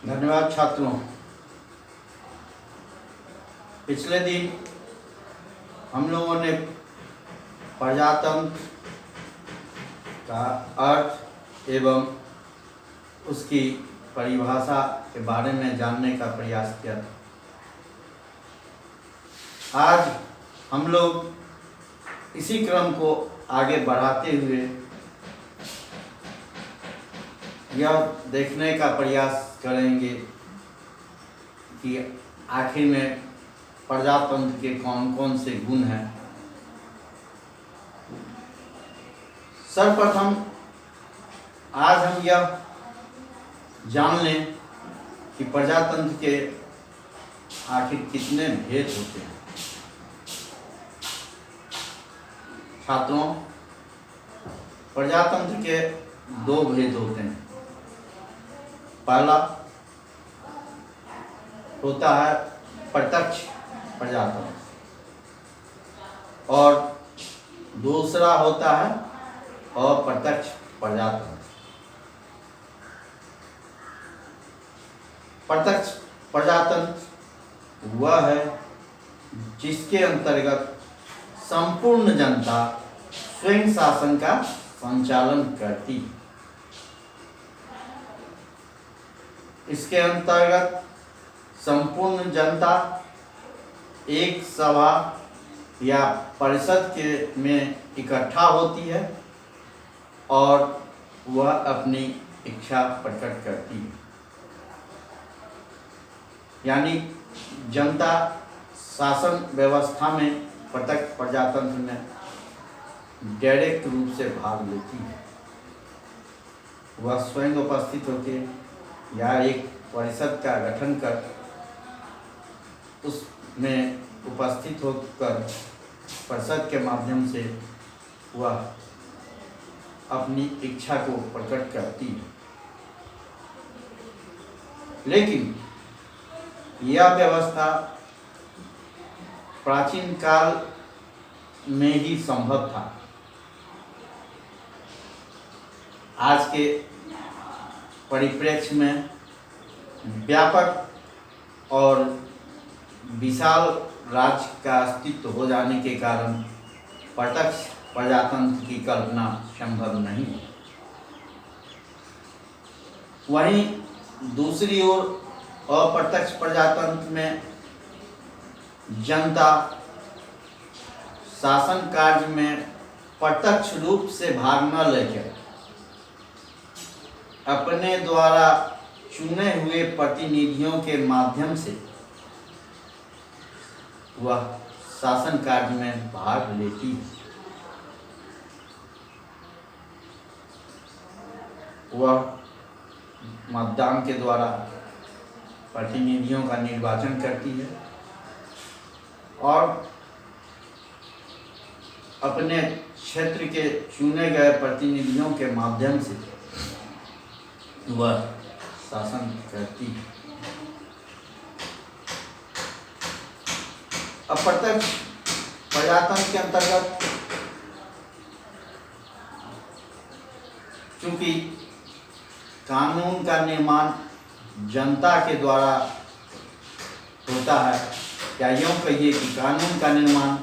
धन्यवाद छात्रों। पिछले दिन हम लोगों ने प्रजातंत्र का अर्थ एवं उसकी परिभाषा के बारे में जानने का प्रयास किया था। आज हम लोग इसी क्रम को आगे बढ़ाते हुए यह देखने का प्रयास करेंगे कि आखिर में प्रजातंत्र के कौन कौन से गुण हैं। सर्वप्रथम आज हम यह जान लें कि प्रजातंत्र के आखिर कितने भेद होते हैं। छात्रों, प्रजातंत्र के दो भेद होते हैं। पहला होता है प्रत्यक्ष प्रजातंत्र और दूसरा होता है अप्रत्यक्ष प्रजातंत्र। प्रत्यक्ष प्रजातंत्र वह है जिसके अंतर्गत संपूर्ण जनता स्वयं शासन का संचालन करती है। इसके अंतर्गत संपूर्ण जनता एक सभा या परिषद के में इकट्ठा होती है और वह अपनी इच्छा प्रकट करती है। यानी जनता शासन व्यवस्था में प्रत्यक्ष प्रजातंत्र में डायरेक्ट रूप से भाग लेती है। वह स्वयं उपस्थित होकर या एक परिषद का गठन कर उसमें उपस्थित होकर परिषद के माध्यम से वह अपनी इच्छा को प्रकट करती है। लेकिन यह व्यवस्था प्राचीन काल में ही संभव था। आज के परिप्रेक्ष्य में व्यापक और विशाल राज्य का अस्तित्व हो जाने के कारण प्रत्यक्ष प्रजातंत्र की कल्पना संभव नहीं है। वहीं दूसरी ओर अप्रत्यक्ष प्रजातंत्र में जनता शासन कार्य में प्रत्यक्ष रूप से भाग न लेकर अपने द्वारा चुने हुए प्रतिनिधियों के माध्यम से वह शासन कार्य में भाग लेती है। वह मतदान के द्वारा प्रतिनिधियों का निर्वाचन करती है और अपने क्षेत्र के चुने गए प्रतिनिधियों के माध्यम से वह शासन करती है। अप्रत्यक्ष प्रजातंत्र के अंतर्गत चूंकि कानून का निर्माण जनता के द्वारा होता है, या यूँ कहिए कि कानून का निर्माण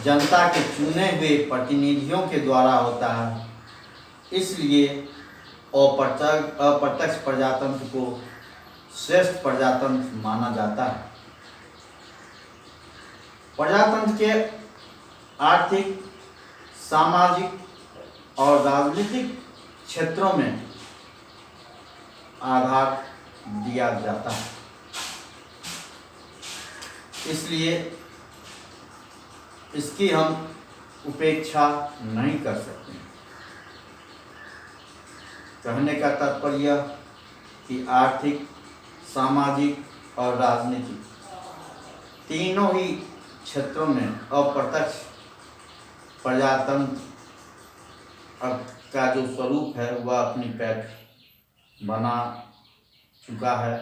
जनता के चुने हुए प्रतिनिधियों के द्वारा होता है, इसलिए अप्रत्यक्ष प्रजातंत्र को श्रेष्ठ प्रजातंत्र माना जाता है। प्रजातंत्र के आर्थिक, सामाजिक और राजनीतिक क्षेत्रों में आधार दिया जाता है, इसलिए इसकी हम उपेक्षा नहीं कर सकते। कहने का तात्पर्य यह कि आर्थिक, सामाजिक और राजनीतिक तीनों ही क्षेत्रों में अप्रत्यक्ष प्रजातंत्र का जो स्वरूप है वह अपनी पैठ बना चुका है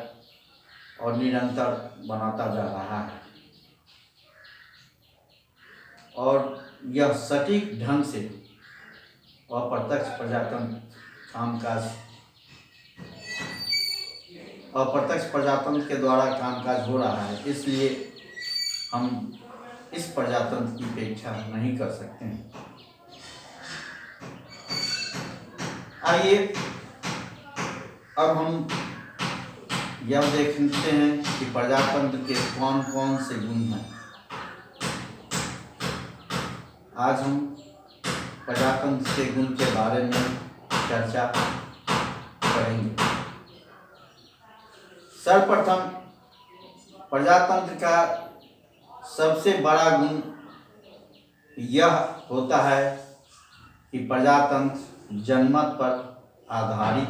और निरंतर बनाता जा रहा है और यह सटीक ढंग से अप्रत्यक्ष प्रजातंत्र कामकाज अप्रत्यक्ष प्रजातंत्र के द्वारा कामकाज हो रहा है, इसलिए हम इस प्रजातंत्र की उपेक्षा नहीं कर सकते हैं। आइए अब हम यह देखते हैं कि प्रजातंत्र के कौन कौन से गुण हैं। आज हम प्रजातंत्र के गुण के बारे में चर्चा करेंगे। सर्वप्रथम प्रजातंत्र का सबसे बड़ा गुण यह होता है कि प्रजातंत्र जनमत पर आधारित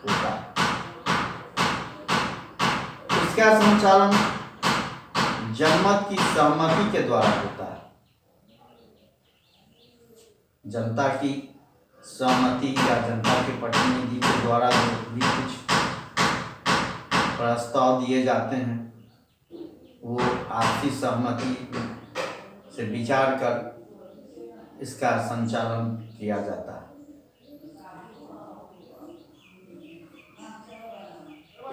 होता है। इसका संचालन जनमत की सहमति के द्वारा होता है। जनता की सहमति या जनता के प्रतिनिधि के द्वारा जो भी कुछ प्रस्ताव दिए जाते हैं वो आपसी सहमति से विचार कर इसका संचालन किया जाता है।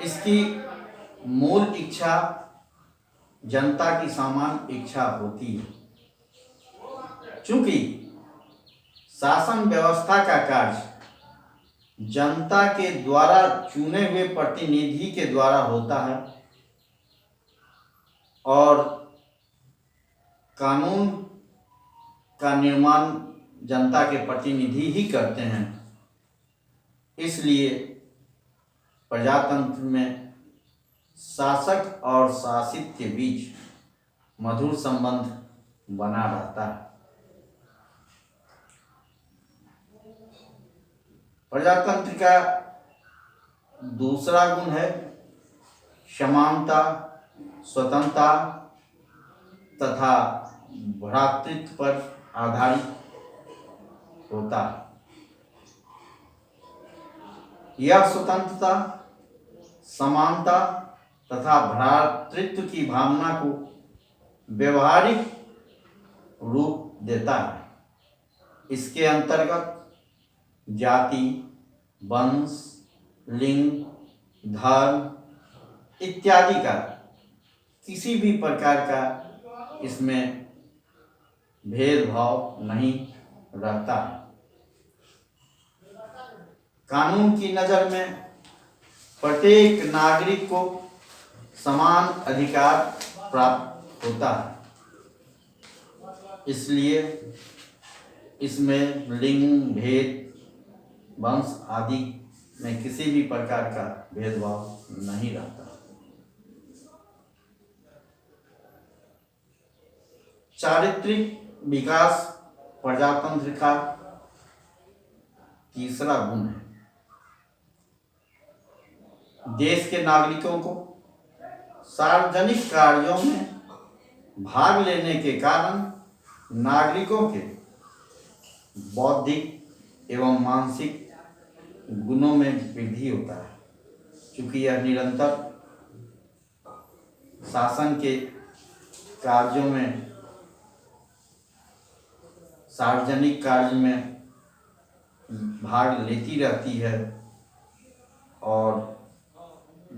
इसकी मूल इच्छा जनता की सामान्य इच्छा होती है। चूंकि शासन व्यवस्था का कार्य जनता के द्वारा चुने हुए प्रतिनिधि के द्वारा होता है और कानून का निर्माण जनता के प्रतिनिधि ही करते हैं, इसलिए प्रजातंत्र में शासक और शासित के बीच मधुर संबंध बना रहता है। प्रजातंत्र का दूसरा गुण है समानता, स्वतंत्रता तथा भ्रातृत्व पर आधारित होता है। यह स्वतंत्रता, समानता तथा भ्रातृत्व की भावना को व्यवहारिक रूप देता है। इसके अंतर्गत जाति, वंश, लिंग, धर्म इत्यादि का किसी भी प्रकार का इसमें भेदभाव नहीं रहता। कानून की नज़र में प्रत्येक नागरिक को समान अधिकार प्राप्त होता है, इसलिए इसमें लिंग भेद, वंश आदि में किसी भी प्रकार का भेदभाव नहीं रहता। चारित्रिक विकास प्रजातंत्र का तीसरा गुण है। देश के नागरिकों को सार्वजनिक कार्यों में भाग लेने के कारण नागरिकों के बौद्धिक एवं मानसिक गुणों में वृद्धि होता है। क्योंकि यह निरंतर शासन के कार्यों में, सार्वजनिक कार्य में भाग लेती रहती है और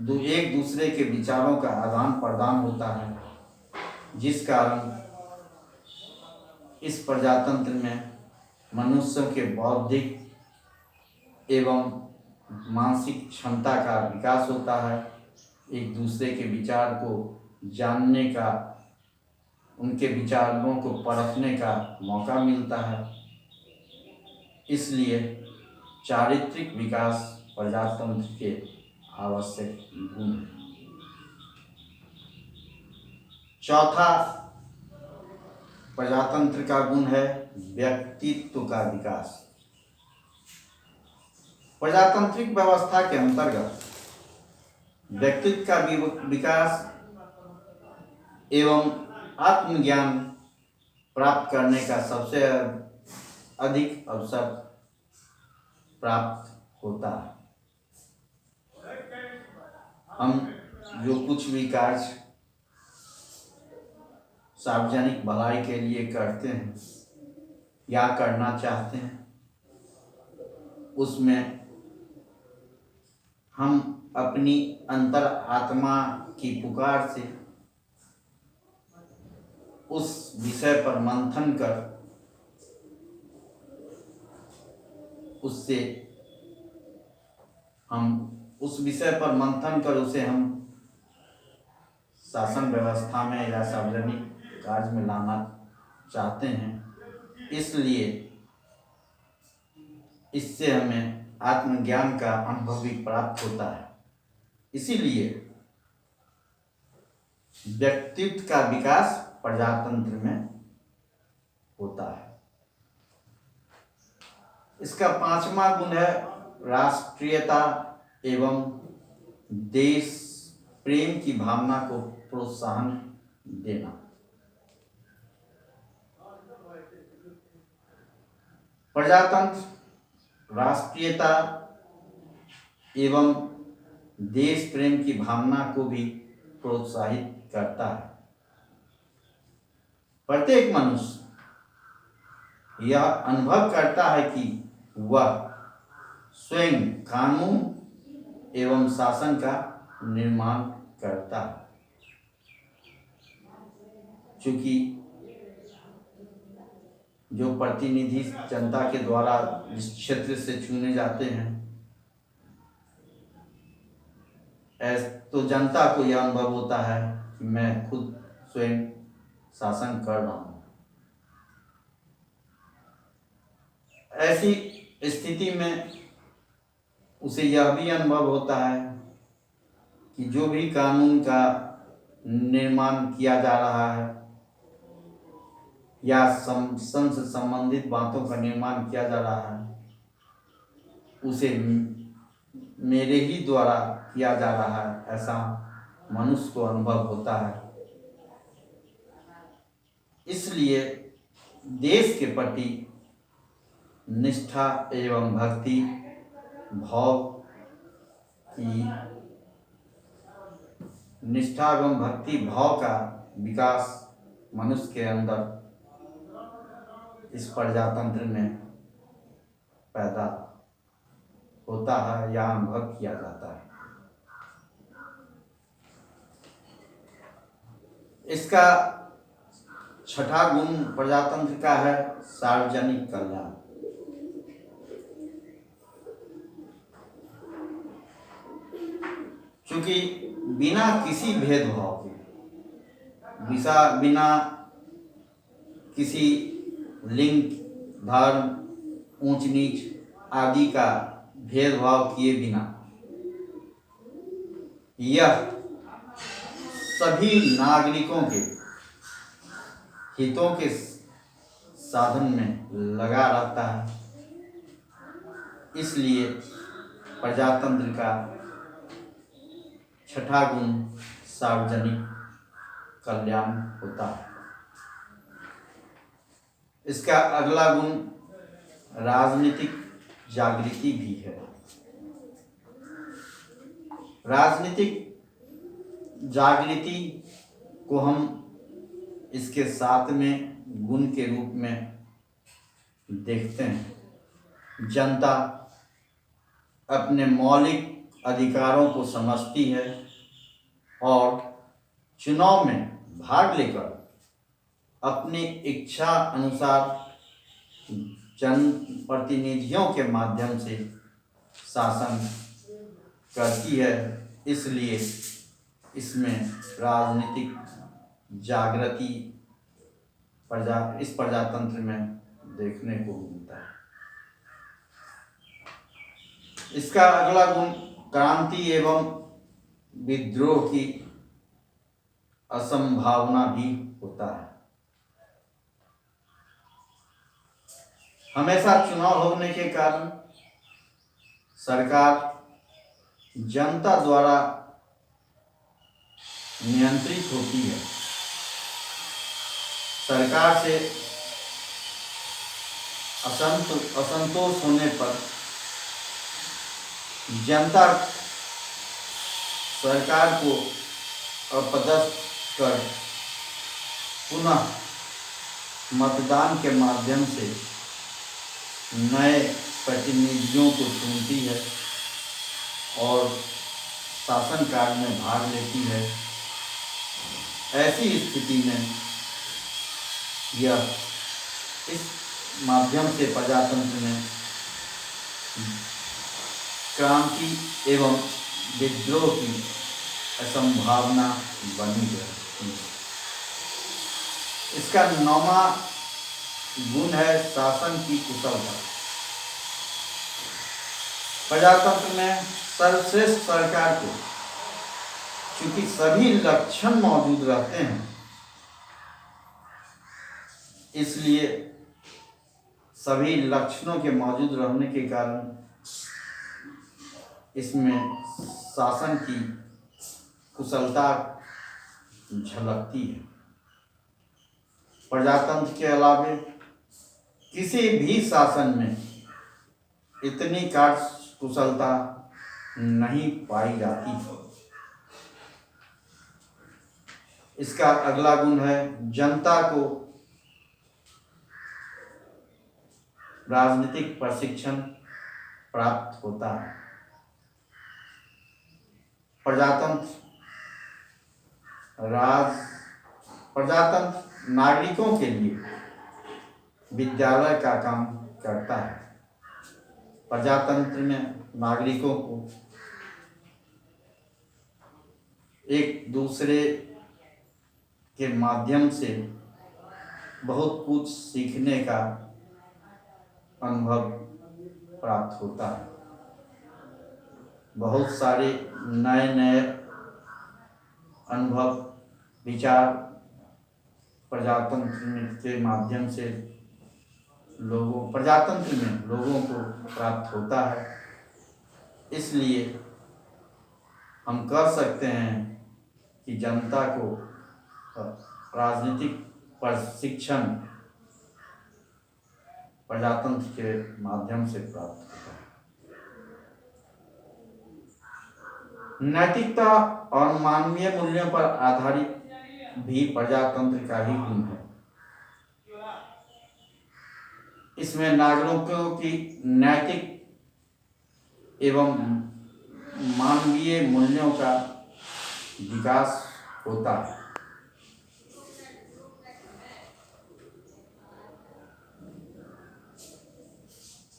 एक दूसरे के विचारों का आदान प्रदान होता है, जिस कारण इस प्रजातंत्र में मनुष्यों के बौद्धिक एवं मानसिक क्षमता का विकास होता है। एक दूसरे के विचार को जानने का, उनके विचारों को परखने का मौका मिलता है। इसलिए चारित्रिक विकास प्रजातंत्र के आवश्यक गुण है। चौथा प्रजातंत्र का गुण है व्यक्तित्व का विकास। प्रजातांत्रिक व्यवस्था के अंतर्गत व्यक्तित्व का विकास एवं आत्मज्ञान प्राप्त करने का सबसे अधिक अवसर प्राप्त होता है। हम जो कुछ भी कार्य सार्वजनिक भलाई के लिए करते हैं या करना चाहते हैं, उसमें हम अपनी अंतर आत्मा की पुकार से उस विषय पर मंथन कर उस विषय पर मंथन कर उसे हम शासन व्यवस्था में या सार्वजनिक कार्य में लाना चाहते हैं। इसलिए इससे हमें आत्मज्ञान का अनुभव भी प्राप्त होता है। इसीलिए व्यक्तित्व का विकास प्रजातंत्र में होता है। इसका 5वां गुण है राष्ट्रीयता एवं देश प्रेम की भावना को प्रोत्साहन देना। प्रजातंत्र राष्ट्रीयता एवं देश प्रेम की भावना को भी प्रोत्साहित करता है। प्रत्येक मनुष्य यह अनुभव करता है कि वह स्वयं कानून एवं शासन का निर्माण करता है। चूंकि जो प्रतिनिधि जनता के द्वारा जिस क्षेत्र से चुने जाते हैं, तो जनता को यह अनुभव होता है कि मैं खुद स्वयं शासन कर रहा हूं। ऐसी स्थिति में उसे यह भी अनुभव होता है कि जो भी कानून का निर्माण किया जा रहा है या संसद से संबंधित बातों का निर्माण किया जा रहा है, उसे मेरे ही द्वारा किया जा रहा है, ऐसा मनुष्य को अनुभव होता है। इसलिए देश के प्रति निष्ठा एवं भक्ति भाव का विकास मनुष्य के अंदर इस प्रजातंत्र में पैदा होता है या अनुभव किया जाता है। इसका 6ठा गुण प्रजातंत्र का है सार्वजनिक कल्याण। क्योंकि बिना किसी भेदभाव के, बिना किसी लिंग, धर्म, ऊंच नीच आदि का भेदभाव किए बिना यह सभी नागरिकों के हितों के साधन में लगा रहता है। इसलिए प्रजातंत्र का 6ठा गुण सार्वजनिक कल्याण होता है। इसका अगला गुण राजनीतिक जागृति भी है। राजनीतिक जागृति को हम इसके 7वें गुण के रूप में देखते हैं। जनता अपने मौलिक अधिकारों को समझती है और चुनाव में भाग लेकर अपनी इच्छा अनुसार जनप्रतिनिधियों के माध्यम से शासन करती है। इसलिए इसमें राजनीतिक जागृति इस प्रजातंत्र में देखने को मिलता है। इसका अगला गुण क्रांति एवं विद्रोह की असंभावना भी होता है। हमेशा चुनाव होने के कारण सरकार जनता द्वारा नियंत्रित होती है। सरकार से असंतोष होने पर जनता सरकार को अपदस्थ कर पुनः मतदान के माध्यम से नए प्रतिनिधियों को चुनती है और शासन कार्य में भाग लेती है। ऐसी स्थिति में यह इस माध्यम से प्रजातंत्र में क्रांति एवं विद्रोह की असंभावना बनी रहती है। इसका 9वां गुण है शासन की कुशलता। प्रजातंत्र में सर्वश्रेष्ठ सरकार को चूंकि सभी लक्षण मौजूद रहते हैं, इसलिए सभी लक्षणों के मौजूद रहने के कारण इसमें शासन की कुशलता झलकती है। प्रजातंत्र के अलावे किसी भी शासन में इतनी कार्य कुशलता नहीं पाई जाती। इसका अगला गुण है जनता को राजनीतिक प्रशिक्षण प्राप्त होता है। प्रजातंत्र नागरिकों के लिए विद्यालय का काम करता है। प्रजातंत्र में नागरिकों को एक दूसरे के माध्यम से बहुत कुछ सीखने का अनुभव प्राप्त होता है। बहुत सारे नए नए अनुभव विचार प्रजातंत्र के माध्यम से प्रजातंत्र में लोगों को प्राप्त होता है। इसलिए हम कह सकते हैं कि जनता को राजनीतिक प्रशिक्षण प्रजातंत्र के माध्यम से प्राप्त होता है। नैतिकता और मानवीय मूल्यों पर आधारित भी प्रजातंत्र का ही गुण है। इसमें नागरिकों की नैतिक एवं मानवीय मूल्यों का विकास होता है।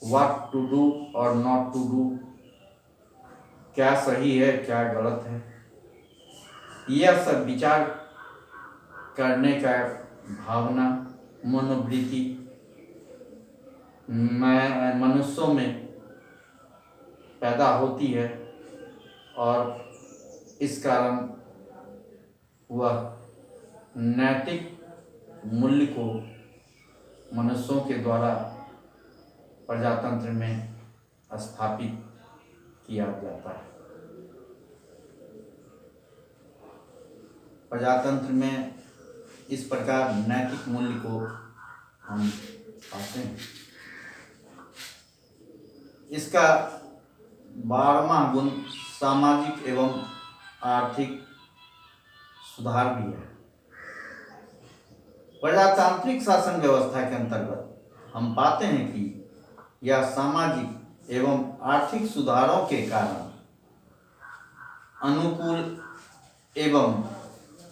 व्हाट टू डू और नॉट टू डू, क्या सही है क्या गलत है, यह सब विचार करने का भावना मनोवृत्ति मनुष्यों में पैदा होती है और इस कारण वह नैतिक मूल्य को मनुष्यों के द्वारा प्रजातंत्र में स्थापित किया जाता है। प्रजातंत्र में इस प्रकार नैतिक मूल्य को हम पाते हैं। इसका 12वां गुण सामाजिक एवं आर्थिक सुधार भी है। प्रजातांत्रिक शासन व्यवस्था के अंतर्गत हम पाते हैं कि यह सामाजिक एवं आर्थिक सुधारों के कारण अनुकूल एवं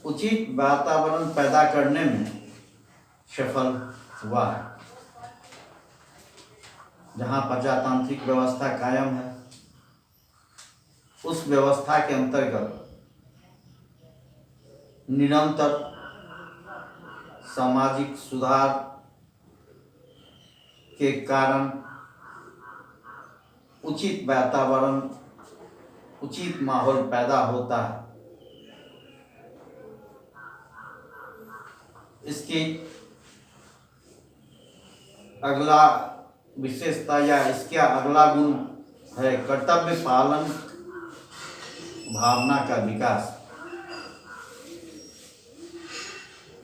उचित वातावरण पैदा करने में सफल हुआ है। जहाँ प्रजातांत्रिक व्यवस्था कायम है, उस व्यवस्था के अंतर्गत निरंतर सामाजिक सुधार के कारण उचित वातावरण, उचित माहौल पैदा होता है। इसकी अगला विशेषता या इसका अगला गुण है कर्तव्य पालन भावना का विकास।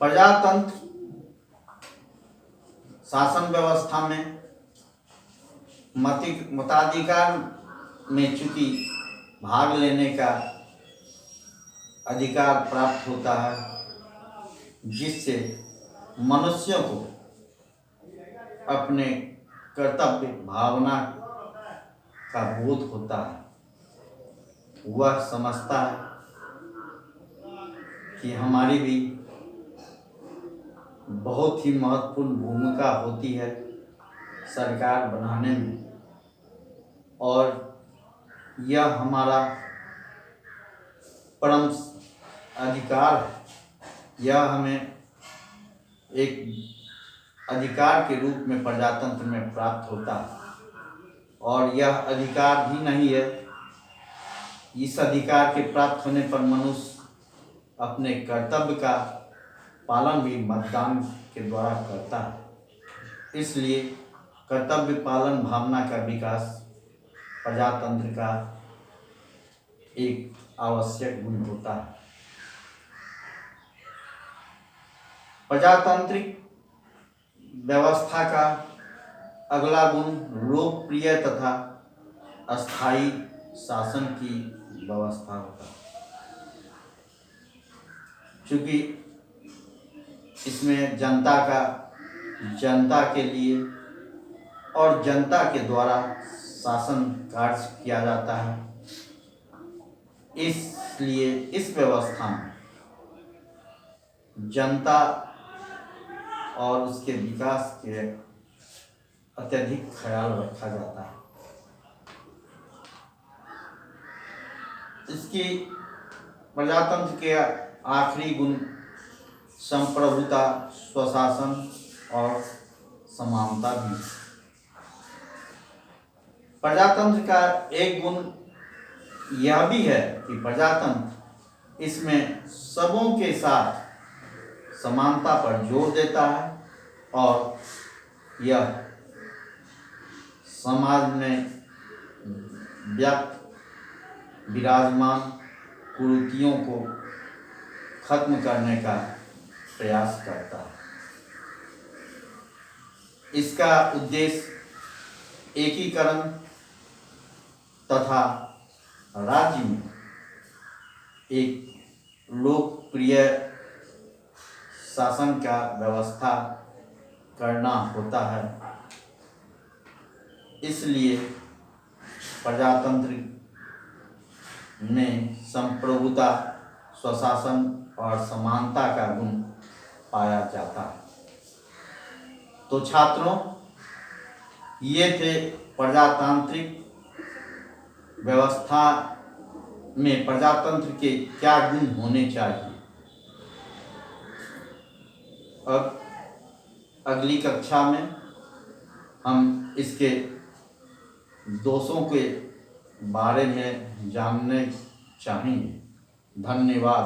प्रजातंत्र शासन व्यवस्था में मताधिकार में चूंकि भाग लेने का अधिकार प्राप्त होता है, जिससे मनुष्यों को अपने कर्तव्य भावना का बोध होता है। वह समझता है कि हमारी भी बहुत ही महत्वपूर्ण भूमिका होती है सरकार बनाने में, और यह हमारा परम अधिकार है। यह हमें एक अधिकार के रूप में प्रजातंत्र में प्राप्त होता है, और यह अधिकार भी नहीं है। इस अधिकार के प्राप्त होने पर मनुष्य अपने कर्तव्य का पालन भी मतदान के द्वारा करता है। इसलिए कर्तव्य पालन भावना का विकास प्रजातंत्र का एक आवश्यक गुण होता है। प्रजातांत्रिक व्यवस्था का अगला गुण लोकप्रिय तथा अस्थायी शासन की व्यवस्था होता है। चूँकि इसमें जनता के लिए और जनता के द्वारा शासन कार्य किया जाता है, इसलिए इस व्यवस्था में जनता और उसके विकास के अत्यधिक ख्याल रखा जाता है। इसकी प्रजातंत्र के आखिरी गुण संप्रभुता, स्वशासन और समानता भी। प्रजातंत्र का एक गुण यह भी है कि प्रजातंत्र इसमें सबों के साथ समानता पर जोर देता है, और यह समाज में व्याप्त विराजमान कुरीतियों को खत्म करने का प्रयास करता है। इसका उद्देश्य एकीकरण तथा राज्य में एक लोकप्रिय शासन का व्यवस्था करना होता है। इसलिए प्रजातंत्र में संप्रभुता, स्वशासन और समानता का गुण पाया जाता है। तो छात्रों, ये थे प्रजातांत्रिक व्यवस्था में प्रजातंत्र के क्या गुण होने चाहिए। अब अगली कक्षा में हम इसके दोषों के बारे में जानने चाहेंगे। धन्यवाद।